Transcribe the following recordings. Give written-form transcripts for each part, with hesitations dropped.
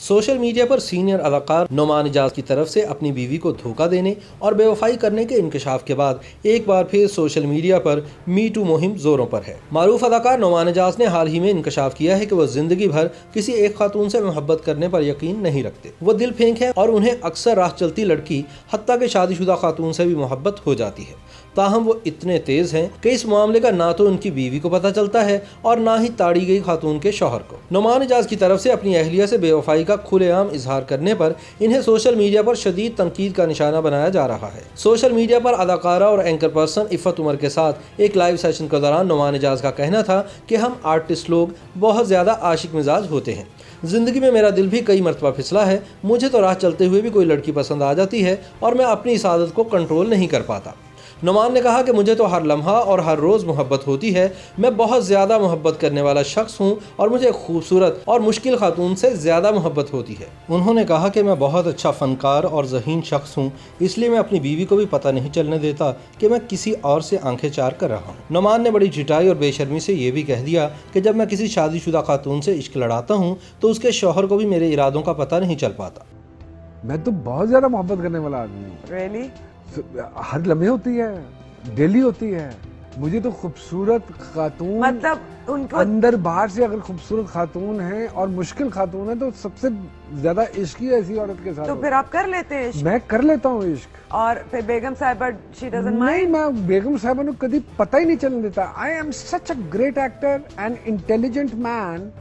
Social media पर senior अदाकार नुमान इजाज की तरफ से अपनी बीवी को धोखा देने और बेवफाई करने के इंकशाफ के बाद एक बार फिर सोशल मीडिया पर मी टू मुहिम जोरों पर है। मारूफ अदाकार नुमान इजाज ने हाल ही में इंकशाफ किया है कि वह जिंदगी भर किसी एक खातून से मोहब्बत करने पर यकीन नहीं रखते। वो दिल फेंक है और उन्हें अक्सर राह चलती लड़की हत्ता के शादीशुदा खातून से भी मोहब्बत हो जाती है। ताहम वो इतने तेज हैं कि इस मामले का ना तो उनकी बीवी को पता चलता है और ना ही ताड़ी गई खातून के शौहर को। नुमान इजाज की तरफ से अपनी अहलिया से बेवफाई का खुलेआम इजहार करने पर इन्हें सोशल मीडिया पर शदीद तनकीद का निशाना बनाया जा रहा है। सोशल मीडिया पर अदाकारा और एंकर पर्सन इफ़त उमर के साथ एक लाइव सेशन के दौरान नुमान इजाज का कहना था कि हम आर्टिस्ट लोग बहुत ज़्यादा आशिक मिजाज होते हैं। जिंदगी में मेरा दिल भी कई मरतबा फिसला है। मुझे तो राह चलते हुए भी कोई लड़की पसंद आ जाती है और मैं अपनी इस आदत को कंट्रोल नहीं कर पाता। नुमान ने कहा कि मुझे तो हर लम्हा और हर रोज़ मोहब्बत होती है। मैं बहुत ज़्यादा मोहब्बत करने वाला शख्स हूँ और मुझे खूबसूरत और मुश्किल खातून से ज़्यादा मोहब्बत होती है। उन्होंने कहा कि मैं बहुत अच्छा फ़नकार और ज़हीन शख्स हूँ, इसलिए मैं अपनी बीवी को भी पता नहीं चलने देता कि मैं किसी और से आंखें चार कर रहा हूँ। नुमान ने बड़ी झिटाई और बेशर्मी से ये भी कह दिया कि जब मैं किसी शादीशुदा खातून से इश्क लड़ाता हूँ तो उसके शौहर को भी मेरे इरादों का पता नहीं चल पाता। मैं तो बहुत ज़्यादा मोहब्बत करने वाला आदमी हूँ। Really? हर लम्हे होती है, डेली होती है। मुझे तो खूबसूरत खातून, मतलब उनको अंदर बाहर से अगर खूबसूरत खातून है और मुश्किल खातून है तो सबसे ज्यादा इश्क ही ऐसी औरत के साथ। तो फिर आप कर लेते हैं इश्क? मैं कर लेता हूँ इश्क। और फिर बेगम साहिबा शी डजंट नहीं, माइंड? मैं बेगम साहिबा को कभी पता ही नहीं चलने देता। I am such a great actor and intelligent man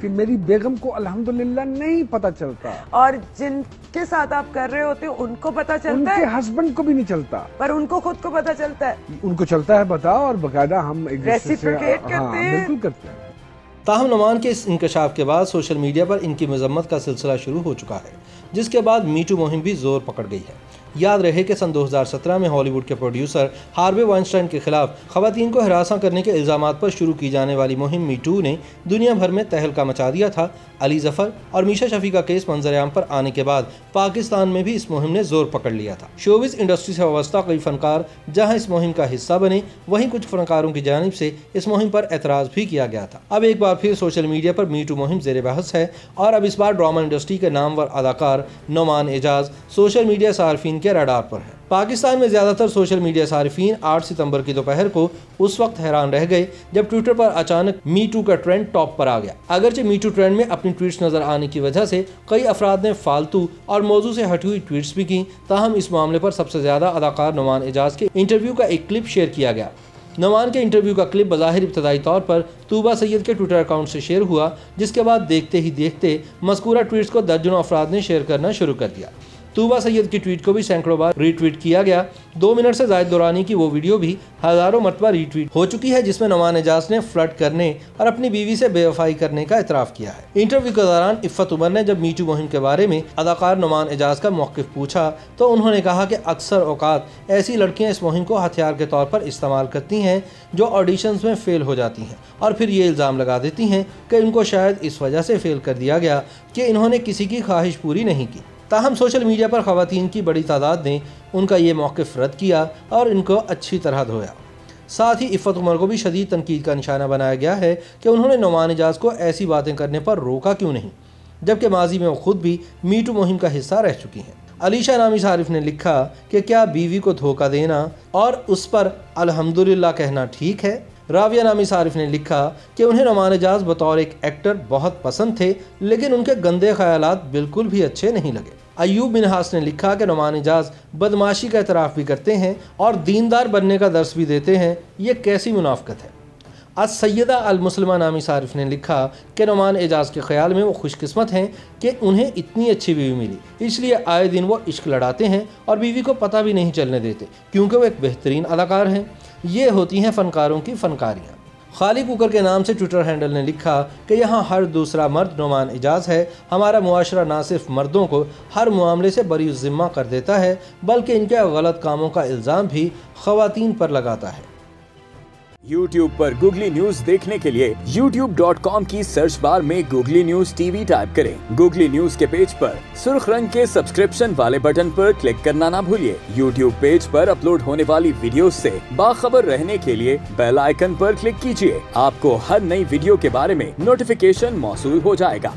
कि मेरी बेगम को अल्हम्दुलिल्लाह नहीं पता चलता। और जिनके साथ आप कर रहे होते हो उनको पता चलता है? उनके हस्बैंड को भी नहीं चलता, पर उनको खुद को पता चलता है? उनको चलता है पता, और बकायदा हम एक दूसरे से करते हैं। बिल्कुल करते हैं। ताहम नुमान के इस इंकशाफ के बाद सोशल मीडिया पर इनकी मजम्मत का सिलसिला शुरू हो चुका है, जिसके बाद मी टू मुहिम भी जोर पकड़ गई है। याद रहे कि सन 2017 में हॉलीवुड के प्रोड्यूसर हार्वे वाइनस्टाइन के खिलाफ खवातीन को हरासा करने के इल्ज़ामात पर शुरू की जाने वाली मुहिम मी टू ने दुनिया भर में तहलका मचा दिया था। अली जफर और मीशा शफी का केस मंजरेआम पर आने के बाद पाकिस्तान में भी इस मुहिम ने जोर पकड़ लिया था। शोबिस इंडस्ट्री से वाबस्ता कई फनकार जहां इस मुहिम का हिस्सा बने, वहीं कुछ फनकारों की जानिब से इस मुहिम पर एतराज़ भी किया गया था। अब एक बार फिर सोशल मीडिया पर मी टू मुहिम ज़ेर बहस है और अब इस बार ड्रामा इंडस्ट्री के नामवर अदाकार नुमान इजाज सोशल मीडिया सार्फिन के रडार पर है। पाकिस्तान में ज़्यादातर सोशल मीडिया सार्फिन 8 सितंबर की दोपहर को उस वक्त हैरान रह गए जब ट्विटर पर अचानक मी टू का ट्रेंड टॉप पर आ गया। अगरचे मी टू ट्रेंड में अपनी ट्वीट्स नजर आने की वजह से कई अफराद ने फालतू और मौजू से हटी हुई ट्वीट्स भी की। ताहम इस मामले पर सबसे ज्यादा अदाकार नुमान इजाज के इंटरव्यू का एक क्लिप शेयर किया गया। नुमान के इंटरव्यू का क्लिप बज़ाहिर इब्तदाई तौर पर तूबा सैयद के ट्विटर अकाउंट से शेयर हुआ, जिसके बाद देखते ही देखते मज़कूरा ट्वीट्स को दर्जनों अफराद ने शेयर करना शुरू कर दिया। तूबा सैयद की ट्वीट को भी सैकड़ों बार रीट्वीट किया गया। 2 मिनट से ज़ायद दौरानी की वो वीडियो भी हज़ारों मरतबा रीट्वीट हो चुकी है, जिसमें नुमान इजाज ने फ्लर्ट करने और अपनी बीवी से बेवफाई करने का इतराफ़ किया है। इंटरव्यू के दौरान इफ़त उमर ने जब मी टू मुहिम के बारे में अदाकार नुमान इजाज का मौक़िफ़ पूछा तो उन्होंने कहा कि अक्सर औक़ात ऐसी लड़कियाँ इस मुहिम को हथियार के तौर पर इस्तेमाल करती हैं जो ऑडिशंस में फ़ेल हो जाती हैं और फिर ये इल्ज़ाम लगा देती हैं कि इनको शायद इस वजह से फ़ेल कर दिया गया कि इन्होंने किसी की ख्वाहिश पूरी नहीं की। ताहम सोशल मीडिया पर ख़वातीन की बड़ी तादाद ने उनका ये मौक़िफ़ रद्द किया और इनको अच्छी तरह धोया। साथ ही इफ़त उमर को भी शदीद तनकीद का निशाना बनाया गया है कि उन्होंने नुमान इजाज को ऐसी बातें करने पर रोका क्यों नहीं, जबकि माजी में वो खुद भी मी टू मुहिम का हिस्सा रह चुकी हैं। अलीशा नामी सारिफ ने लिखा कि क्या बीवी को धोखा देना और उस पर अल्हम्दुलिल्लाह कहना ठीक है। राविया नामी सारिफ ने लिखा कि उन्हें नुमान इजाज बतौर एक एक्टर बहुत पसंद थे, लेकिन उनके गंदे ख्यालात बिल्कुल भी अच्छे नहीं लगे। अयूब मिनहास ने लिखा कि नुमान इजाज बदमाशी का एतराफ़ भी करते हैं और दीनदार बनने का दर्स भी देते हैं, ये कैसी मुनाफ़कत है। सैयदा अल मुसलमा नामी सारिफ ने लिखा कि नुमान एजाज के ख्याल में वो खुशकिस्मत हैं कि उन्हें इतनी अच्छी बीवी मिली, इसलिए आए दिन वो इश्क लड़ाते हैं और बीवी को पता भी नहीं चलने देते क्योंकि वो एक बेहतरीन अदाकार हैं। ये होती हैं फ़नकारों की फ़नकारियाँ। खाली कुकर के नाम से ट्विटर हैंडल ने लिखा कि यहाँ हर दूसरा मर्द नुमान इजाज है। हमारा मुआशरा ना सिर्फ मर्दों को हर मामले से बरी ज़िम्मा कर देता है, बल्कि इनके गलत कामों का इल्ज़ाम भी ख़वातीन पर लगाता है। YouTube पर गूगली न्यूज देखने के लिए youtube.com की सर्च बार में गूगली न्यूज टीवी टाइप करें। गूगली न्यूज के पेज पर सुर्ख रंग के सब्सक्रिप्शन वाले बटन पर क्लिक करना ना भूलिए। YouTube पेज पर अपलोड होने वाली वीडियोस से बाखबर रहने के लिए बेल आइकन पर क्लिक कीजिए। आपको हर नई वीडियो के बारे में नोटिफिकेशन मौसूल हो जाएगा।